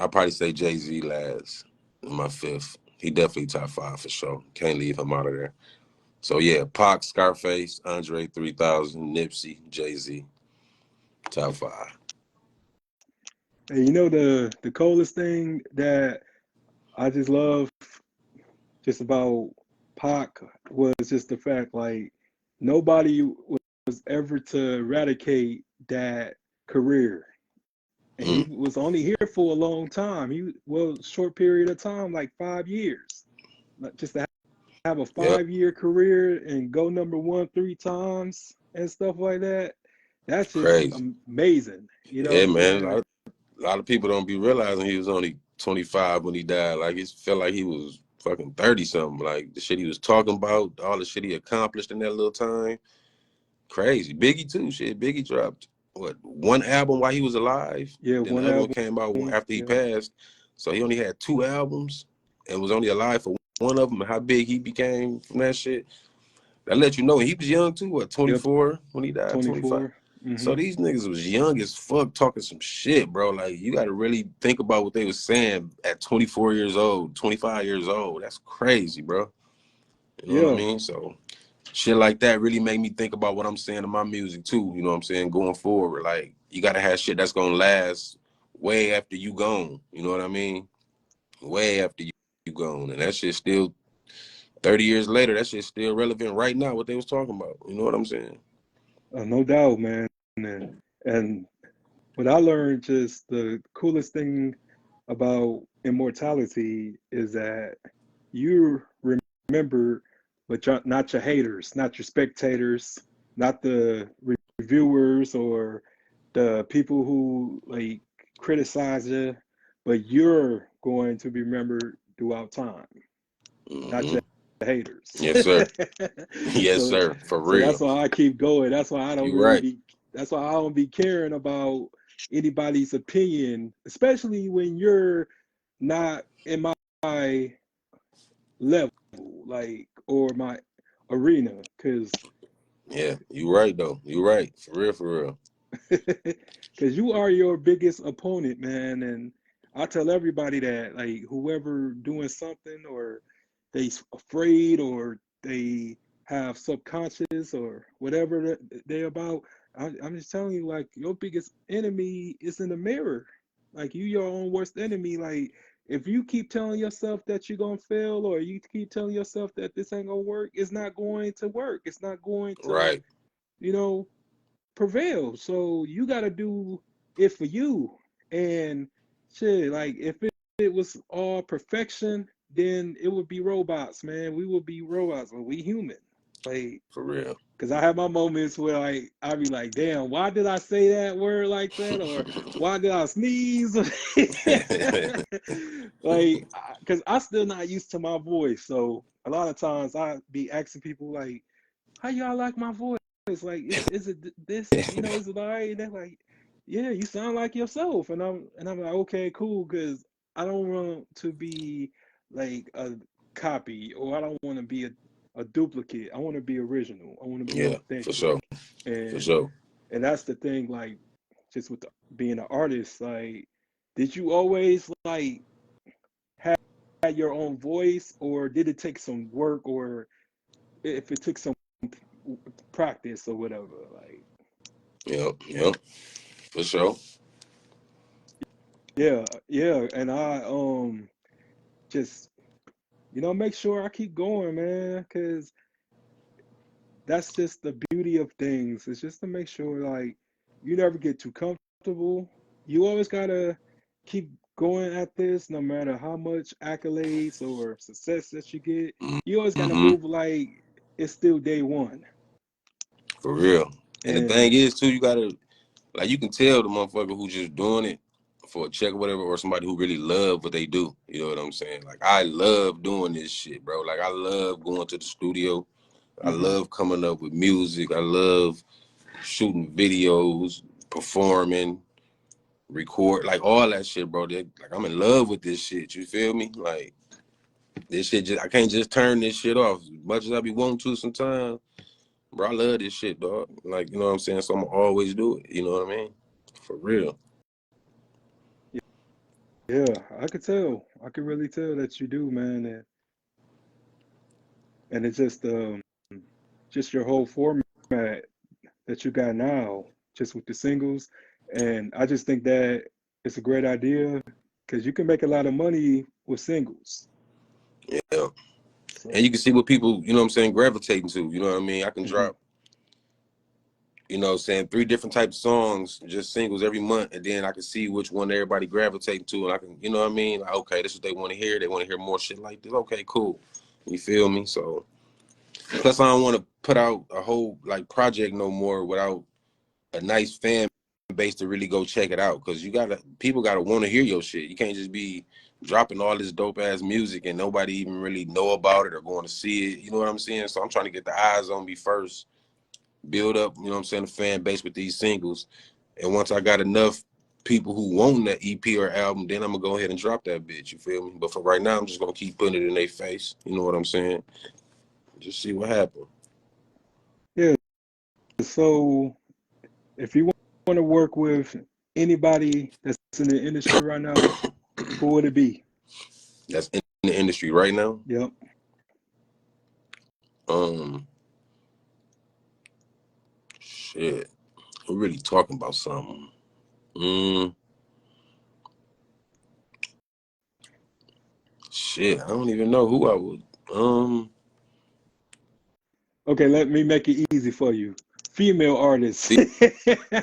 probably say Jay-Z last. My 5th. He definitely top 5 for sure. Can't leave him out of there. So yeah, Pac, Scarface, Andre 3000, Nipsey, Jay-Z. Top 5. And you know the coolest thing that I just love just about Pac was just the fact like nobody was ever to eradicate that career. And he was only here for a long time. Short period of time, like 5 years. Just to have a 5-year career and go #1 3 times and stuff like that. That's just crazy. Amazing. You know yeah, man. A lot of people don't be realizing he was only 25 when he died. Like it felt like he was fucking 30 something. Like the shit he was talking about, all the shit he accomplished in that little time. Crazy. Biggie too. Shit. Biggie dropped one album while he was alive. Yeah, then one the other album one came out after he passed. So he only had 2 albums and was only alive for one of them. And how big he became from that shit. That let you know he was young too. 24 when he died? 25. So these niggas was young as fuck talking some shit, bro. Like you got to really think about what they was saying at 24 years old, 25 years old. That's crazy, bro. You know what I mean? So shit like that really made me think about what I'm saying in my music too. You know what I'm saying? Going forward, like you got to have shit that's gonna last way after you gone. You know what I mean? Way after you gone, and that shit still 30 years later. That shit's still relevant right now. What they was talking about. You know what I'm saying? No doubt, man. And what I learned, just the coolest thing about immortality is that you remember, but not your haters, not your spectators, not the reviewers or the people who like criticize you, but you're going to be remembered throughout time, not your haters. Yes, sir. Yes, sir. For real. So that's why I keep going. That's why I don't that's why I don't be caring about anybody's opinion, especially when you're not in my level, like, or my arena, because yeah, you right though. You right. For real. Because you are your biggest opponent, man. And I tell everybody that, like, whoever doing something or they afraid or they have subconscious or whatever they're about, I'm just telling you, like, your biggest enemy is in the mirror. Like, you your own worst enemy. Like, if you keep telling yourself that you're gonna fail or you keep telling yourself that this ain't gonna work, it's not going to work. It's not going to, you know, prevail. So you got to do it for you. And shit, like if it was all perfection, then it would be robots, man. We would be robots, but we human. Like, for real. Because I have my moments where I be like, damn, why did I say that word like that? Or why did I sneeze? Like, because I still not used to my voice. So a lot of times I be asking people like, how y'all like my voice? Like, is it this, you know, is it all right? And they're like, yeah, you sound like yourself. And I'm like, okay, cool, because I don't want to be like a copy, or I don't want to be a duplicate. I want to be original. I want to be Yeah, for authentic. sure. For And sure. that's the thing, like just with being an artist, like did you always like have your own voice, or did it take some work, or if it took some practice or whatever? Like, Yep. For sure. yeah, and I just make sure I keep going, man, because that's just the beauty of things. It's just to make sure like you never get too comfortable. You always gotta keep going at this, no matter how much accolades or success that you get. You always gotta Mm-hmm. move like it's still day one. For real. And the And thing is too, you gotta, like, you can tell the motherfucker who just doing it for a check or whatever, or somebody who really love what they do. You know what I'm saying? Like, I love doing this shit, bro. Like, I love going to the studio. I mhm. love coming up with music. I love shooting videos, performing, record, like all that shit, bro. Like, I'm in love with this shit. You feel me? Like, this shit I can't just turn this shit off. As much as I be wanting to sometimes, bro, I love this shit, dog. Like, you know what I'm saying? So I'm gonna always do it. You know what I mean? For real. Yeah, I could tell. I could really tell that you do, man. And it's just your whole format that you got now, just with the singles. And I just think that it's a great idea because you can make a lot of money with singles. Yeah. And you So, can see what people, you know what I'm saying, gravitating to. You know what I mean? I can mhm. drop, you know what I'm saying, 3 different types of songs, just singles every month, and then I can see which one everybody gravitating to, and I can, you know what I mean? Like, okay, this is what they want to hear. They want to hear more shit like this. Okay, cool. You feel me? So, plus I don't want to put out a whole, like, project no more without a nice fan base to really go check it out, because people gotta want to hear your shit. You can't just be dropping all this dope ass music and nobody even really know about it or going to see it. You know what I'm saying? So I'm trying to get the eyes on me first, build up, you know what I'm saying, the fan base with these singles. And once I got enough people who want that EP or album, then I'm gonna go ahead and drop that bitch. You feel me? But for right now, I'm just gonna keep putting it in their face. You know what I'm saying? Just see what happens. Yeah. So if you want to work with anybody that's in the industry right now, who would it be? That's in the industry right now. Yep. Um, Shit. We're really talking about something. Shit, I don't even know who I would. Okay, let me make it easy for you. Female artists.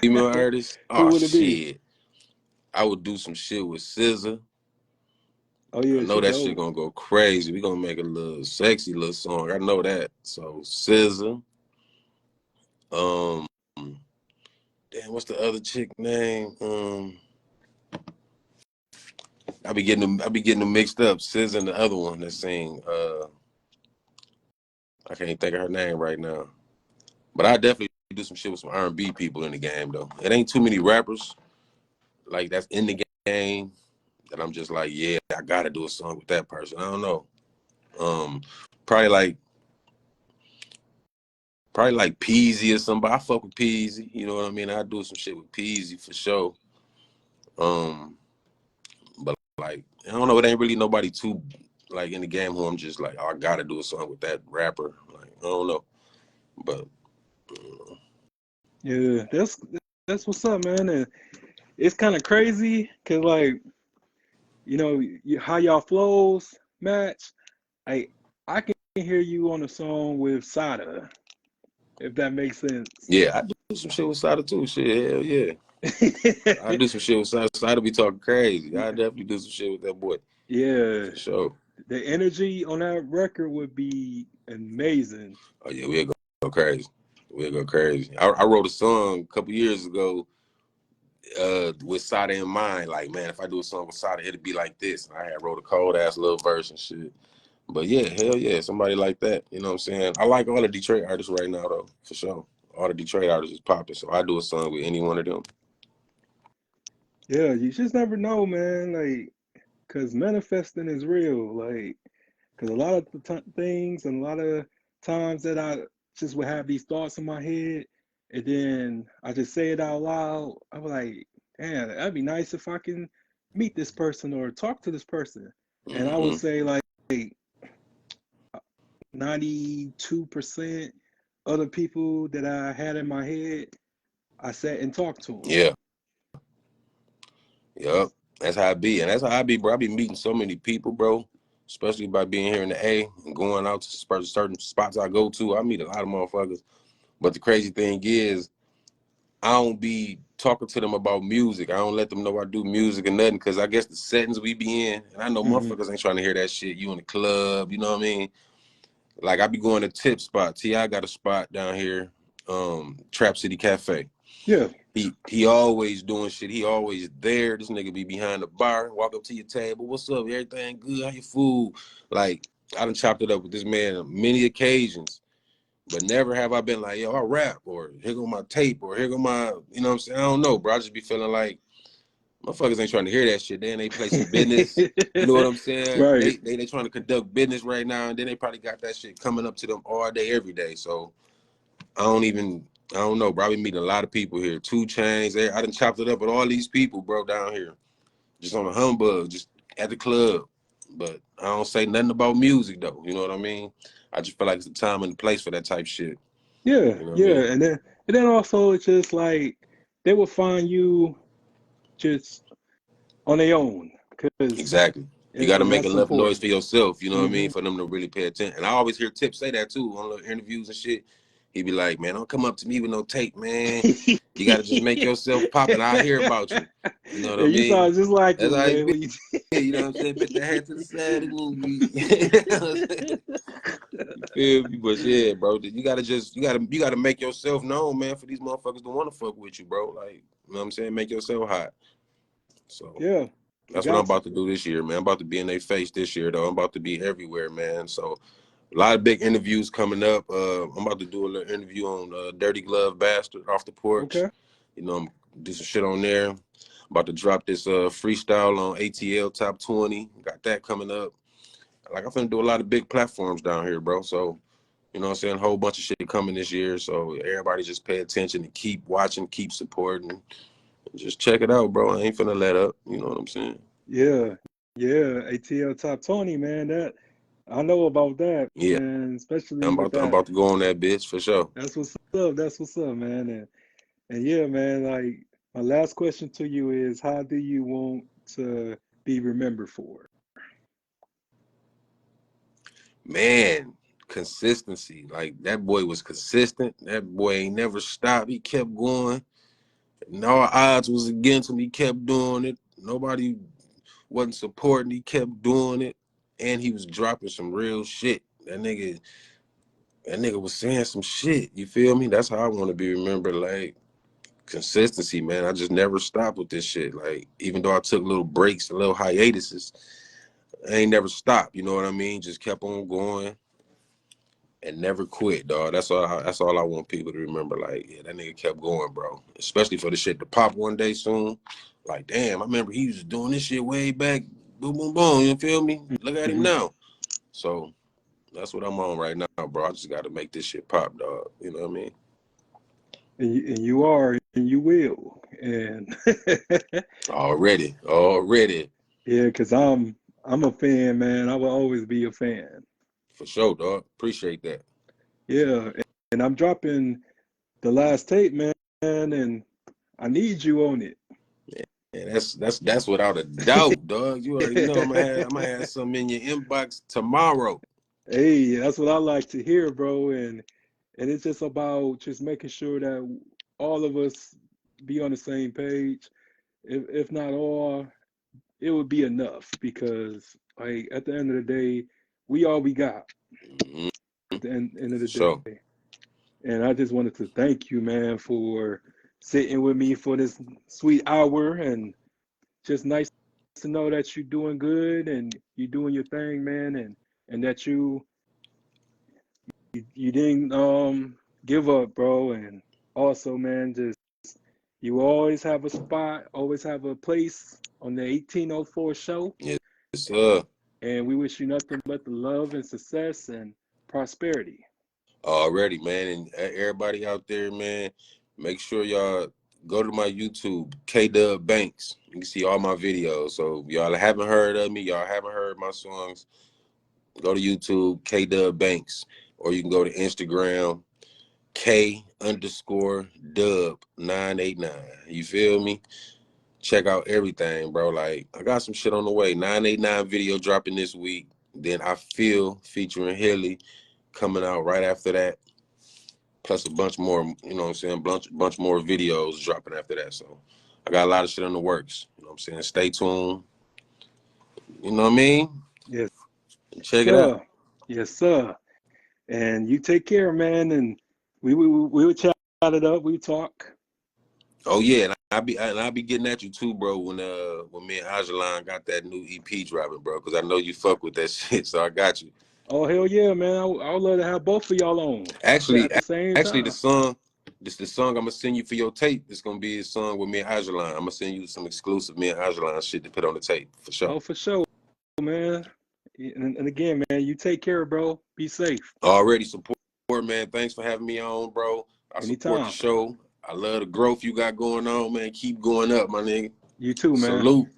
Female artist. Who Oh would it be? shit, I would do some shit with SZA. Oh I yeah, know she that shit dope. gonna go crazy. We gonna make a little sexy little song. I know that. So SZA. Um, Damn, what's the other chick name? I be getting them mixed up. SZA and the other one that sing. I can't think of her name right now. But I definitely do some shit with some R&B people in the game though. It ain't too many rappers like that's in the game that I'm just like, yeah, I gotta do a song with that person. I don't know. Um, probably like Peasy or somebody. I fuck with Peasy, you know what I mean? I do some shit with Peasy for sure. But like, I don't know, it ain't really nobody too like in the game who I'm just like, oh, I gotta do a song with that rapper. Like, I don't know. But Yeah, that's what's up, man. And it's kind of crazy because like how y'all flows match. I can hear you on a song with Sada, if that makes sense. yeah, I do some shit with Sada too. Shit, hell yeah. I do some shit with Sada. Sada be talking crazy. I definitely do some shit with that boy. Yeah, For sure. the energy on that record would be amazing. Oh yeah, we'll go crazy. We'll go crazy. I wrote a song a couple years ago with Sada in mind. Like, man, if I do a song with Sada, it'd be like this. And I had wrote a cold ass little verse and shit. But yeah, hell yeah, somebody like that. You know what I'm saying? I like all the Detroit artists right now though, for sure. All the Detroit artists is popping. So I do a song with any one of them. Yeah, you just never know, man. Like, cause manifesting is real. Like, cause a lot of the things and a lot of times that I just would have these thoughts in my head, and then I just say it out loud. I'm like, damn, that'd be nice if I can meet this person or talk to this person. And I would say like 92% of the people that I had in my head, I sat and talked to them. Yeah. Yep. That's how I be. And that's how I be, bro. I be meeting so many people, bro. Especially by being here in the A and going out to certain spots I go to. I meet a lot of motherfuckers. But the crazy thing is, I don't be talking to them about music. I don't let them know I do music or nothing, because I guess the settings we be in, and I know motherfuckers ain't trying to hear that shit. You in the club, you know what I mean? Like, I be going to tip spot. T.I. got a spot down here, Trap City Cafe. Yeah. He always doing shit. He always there. This nigga be behind the bar, walk up to your table. What's up? Everything good? How your food? Like, I done chopped it up with this man on many occasions, but never have I been like, yo, I rap, or here go my tape, or here go my, you know what I'm saying? I don't know, bro. I just be feeling like motherfuckers ain't trying to hear that shit. Then they play some business. You know what I'm saying? Right. They trying to conduct business right now, and then they probably got that shit coming up to them all day, every day. So I don't know, bro. I be meeting a lot of people here. 2 Chainz. I done chopped it up with all these people, bro, down here. Just on a humbug, just at the club. But I don't say nothing about music, though. You know what I mean? I just feel like it's the time and the place for that type shit. Yeah, You know what I mean? and then also it's just like they will find you just on their own, because Exactly. You got to make that's enough noise important. for yourself, you know what I mean, for them to really pay attention. And I always hear Tip say that, too, on little interviews and shit. He be like, man, don't come up to me with no tape, man. You got to just make yourself pop, and I'll hear about you. You know what I You mean? sound just like That's him, how he man. be. You know what I'm saying? Put the head to the side of the You feel me? But yeah, bro, you gotta make yourself known, man, for these motherfuckers to want to fuck with you, bro. Like, you know what I'm saying? Make yourself hot. So Yeah, that's what I'm got to. about to do this year, man. I'm about to be in their face this year, though. I'm about to be everywhere, man. So a lot of big interviews coming up. I'm about to do a little interview on Dirty Glove Bastard off the porch. Okay. You know, I'm do some shit on there. I'm about to drop this freestyle on ATL Top 20. Got that coming up. Like, I'm finna do a lot of big platforms down here, bro. So, you know what I'm saying? A whole bunch of shit coming this year. So everybody just pay attention and keep watching, keep supporting. Just check it out, bro. I ain't finna let up. You know what I'm saying? Yeah, ATL Top 20, man. That I know about that, Yeah. and especially I'm with that. about to go on that bitch for sure. That's what's up. That's what's up, man. And yeah, man. Like, my last question to you is, how do you want to be remembered for? Man, consistency. Like, that boy was consistent. That boy ain't never stopped. He kept going. And all odds was against him. He kept doing it. Nobody wasn't supporting. He kept doing it. And he was dropping some real shit. That nigga was saying some shit. You feel me? That's how I want to be remembered. Like, consistency, man. I just never stopped with this shit. Like, even though I took little breaks and little hiatuses, I ain't never stopped. You know what I mean? Just kept on going and never quit, dog. That's all I want people to remember. Like, yeah, that nigga kept going, bro. Especially for the shit to pop one day soon. Like, damn, I remember he was doing this shit way back. Boom, boom, boom. You feel me? Look at him now. So that's what I'm on right now, bro. I just got to make this shit pop, dog. You know what I mean? And you are, and you will. And Already. yeah, because I'm a fan, man. I will always be a fan. For sure, dog. Appreciate that. Yeah, and I'm dropping the last tape, man, and I need you on it. Yeah, that's without a doubt, dog. You already know I'm gonna have some in your inbox tomorrow. Hey, that's what I like to hear, bro. And it's just about just making sure that all of us be on the same page. If not all, it would be enough, because like at the end of the day, we all we got Mm-hmm. at the end of the Sure. day. And I just wanted to thank you, man, for sitting with me for this sweet hour, and just nice to know that you're doing good and you're doing your thing, man, and that you didn't give up, bro. And also, man, just you always have a spot, always have a place on the 1804 show. Yes, sir. And we wish you nothing but the love and success and prosperity. Already, man. And everybody out there, man, make sure y'all go to my YouTube, K-Dub Banks. You can see all my videos. So if y'all haven't heard of me, y'all haven't heard my songs, go to YouTube, K-Dub Banks. Or you can go to Instagram, K_Dub989. You feel me? Check out everything, bro. Like, I got some shit on the way. 989 video dropping this week. Then I Feel featuring Hilly coming out right after that. Plus a bunch more, you know what I'm saying? Bunch more videos dropping after that. So I got a lot of shit in the works. You know what I'm saying? Stay tuned. You know what I mean? Yes, Check it out. sir. Yes, sir. And you take care, man. And we would chat it up. We talk. Oh yeah, and I'll be getting at you too, bro. When me and Ajalon got that new EP dropping, bro, because I know you fuck with that shit, so I got you. Oh hell yeah, man! I would love to have both of y'all on Actually, at the same the time. song I'm gonna send you for your tape. It's gonna be a song with me and Ajalon. I'm gonna send you some exclusive me and Ajalon shit to put on the tape for sure. Oh, for sure, man. And again, man, you take care, bro. Be safe. Already support, man. Thanks for having me on, bro. I support Anytime. the show. I love the growth you got going on, man. Keep going up, my nigga. You too, man. Salute.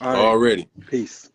All right. Already. Peace.